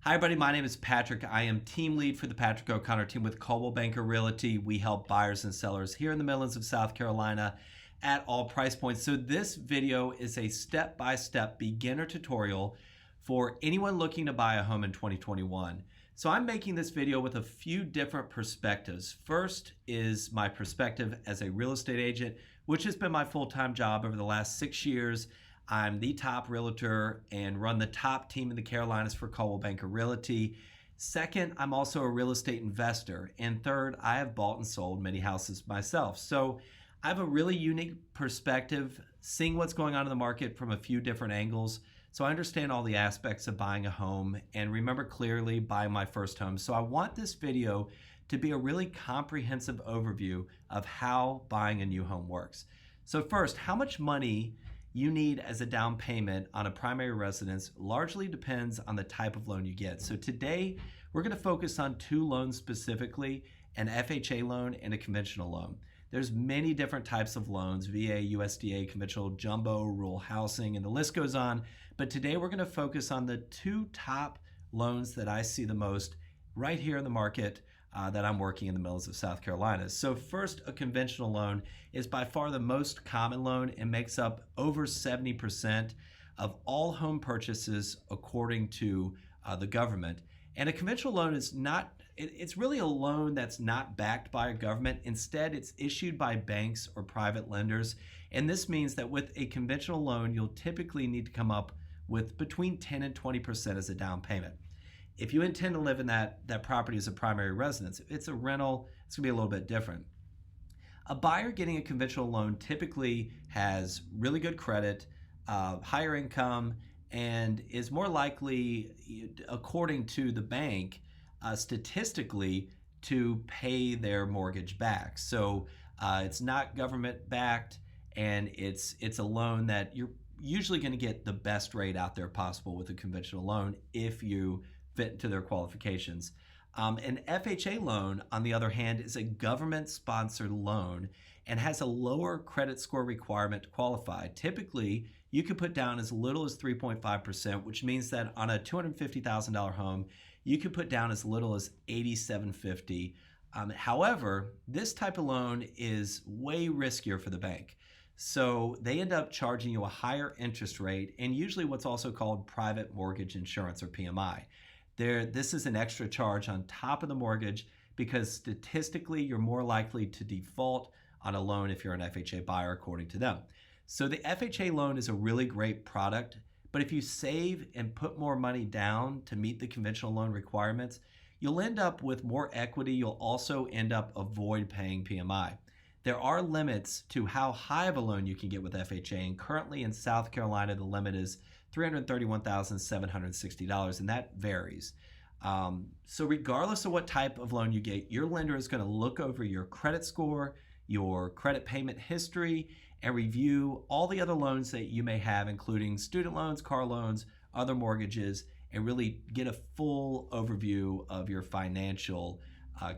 Hi, everybody. My name is Patrick. I am team lead for the Patrick O'Connor team with Coldwell Banker Realty. We help buyers and sellers here in the Midlands of South Carolina at all price points. So this video is a step-by-step beginner tutorial for anyone looking to buy a home in 2021. So I'm making this video with a few different perspectives. First is my perspective as a real estate agent, which has been my full-time job over the last 6 years. I'm the top realtor and run the top team in the Carolinas for Coldwell Banker Realty. Second, I'm also a real estate investor. And third, I have bought and sold many houses myself. So I have a really unique perspective, seeing what's going on in the market from a few different angles. So I understand all the aspects of buying a home and remember clearly buying my first home. So I want this video to be a really comprehensive overview of how buying a new home works. So first, how much money you need as a down payment on a primary residence largely depends on the type of loan you get. So today, we're going to focus on two loans specifically, an FHA loan and a conventional loan. There's many different types of loans, VA, USDA, conventional, jumbo, rural housing, and the list goes on. But today, we're going to focus on the two top loans that I see the most right here in the market that I'm working in the Midlands of South Carolina. So first, a conventional loan is by far the most common loan and makes up over 70% of all home purchases according to the government. And a conventional loan is not, it's really a loan that's not backed by a government. Instead, it's issued by banks or private lenders. And this means that with a conventional loan, you'll typically need to come up with between 10 and 20% as a down payment. If you intend to live in that property as a primary residence, if it's a rental, it's gonna be a little bit different. A buyer getting a conventional loan typically has really good credit, higher income, and is more likely, according to the bank, statistically, to pay their mortgage back. So it's not government backed, and it's a loan that you're usually gonna get the best rate out there possible with a conventional loan if you fit into their qualifications. An FHA loan, on the other hand, is a government-sponsored loan and has a lower credit score requirement to qualify. Typically, you could put down as little as 3.5%, which means that on a $250,000 home, you could put down as little as $8,750. However, this type of loan is way riskier for the bank. So they end up charging you a higher interest rate and usually what's also called private mortgage insurance, or PMI. This is an extra charge on top of the mortgage because statistically you're more likely to default on a loan if you're an FHA buyer according to them. So the FHA loan is a really great product, but if you save and put more money down to meet the conventional loan requirements, you'll end up with more equity. You'll also end up avoid paying PMI. There are limits to how high of a loan you can get with FHA, and currently in South Carolina, the limit is $331,760, and that varies. So regardless of what type of loan you get, your lender is going to look over your credit score, your credit payment history, and review all the other loans that you may have, including student loans, car loans, other mortgages, and really get a full overview of your financial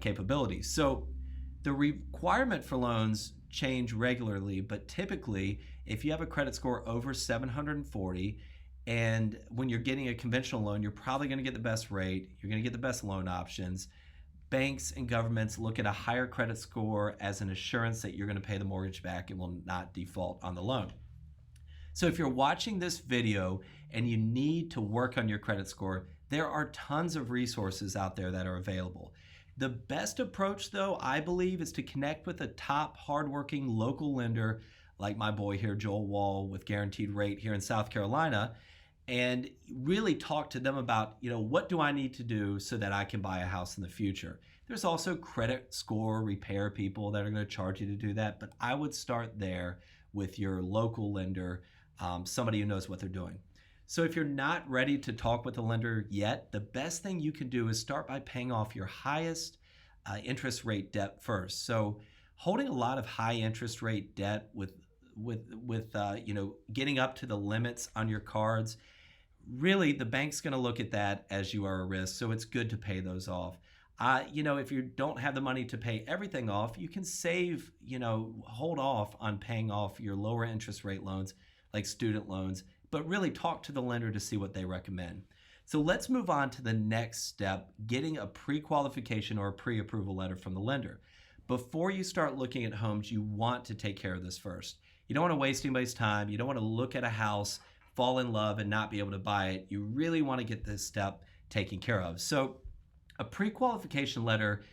capabilities. So the requirement for loans change regularly, but typically, if you have a credit score over 740, and when you're getting a conventional loan, you're probably going to get the best rate. You're going to get the best loan options. Banks and governments look at a higher credit score as an assurance that you're going to pay the mortgage back and will not default on the loan. So if you're watching this video and you need to work on your credit score, there are tons of resources out there that are available. The best approach, though, I believe, is to connect with a top, hardworking local lender like my boy here, Joel Wall, with Guaranteed Rate here in South Carolina, and really talk to them about, what do I need to do so that I can buy a house in the future? There's also credit score repair people that are going to charge you to do that, but I would start there with your local lender, somebody who knows what they're doing. So if you're not ready to talk with a lender yet, the best thing you can do is start by paying off your highest interest rate debt first. So holding a lot of high interest rate debt with getting up to the limits on your cards, really the bank's going to look at that as you are a risk. So it's good to pay those off. If you don't have the money to pay everything off, you can save, hold off on paying off your lower interest rate loans like student loans, but really talk to the lender to see what they recommend. So let's move on to the next step, getting a pre-qualification or a pre-approval letter from the lender. Before you start looking at homes, you want to take care of this first. You don't want to waste anybody's time. You don't want to look at a house, fall in love, and not be able to buy it. You really want to get this step taken care of. So a pre-qualification letter,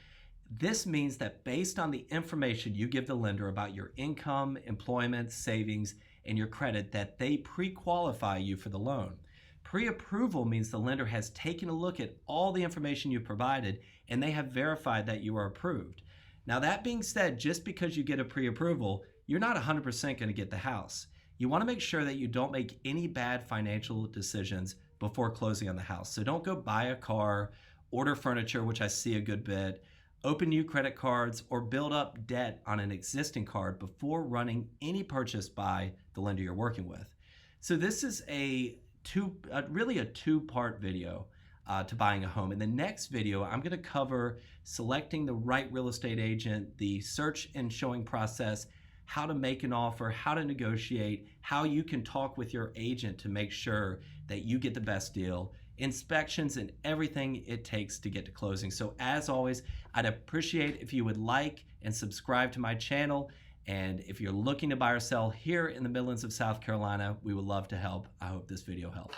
this means that based on the information you give the lender about your income, employment, savings, and your credit, that they pre-qualify you for the loan. Pre-approval means the lender has taken a look at all the information you provided and they have verified that you are approved. Now, that being said, just because you get a pre-approval, you're not 100% going to get the house. You want to make sure that you don't make any bad financial decisions before closing on the house. So don't go buy a car, order furniture, which I see a good bit, open new credit cards, or build up debt on an existing card before running any purchase by the lender you're working with. So this is really a two-part video to buying a home. In the next video, I'm going to cover selecting the right real estate agent, the search and showing process, how to make an offer, how to negotiate, how you can talk with your agent to make sure that you get the best deal, inspections, and everything it takes to get to closing. So as always, I'd appreciate if you would like and subscribe to my channel. And if you're looking to buy or sell here in the Midlands of South Carolina, we would love to help. I hope this video helped.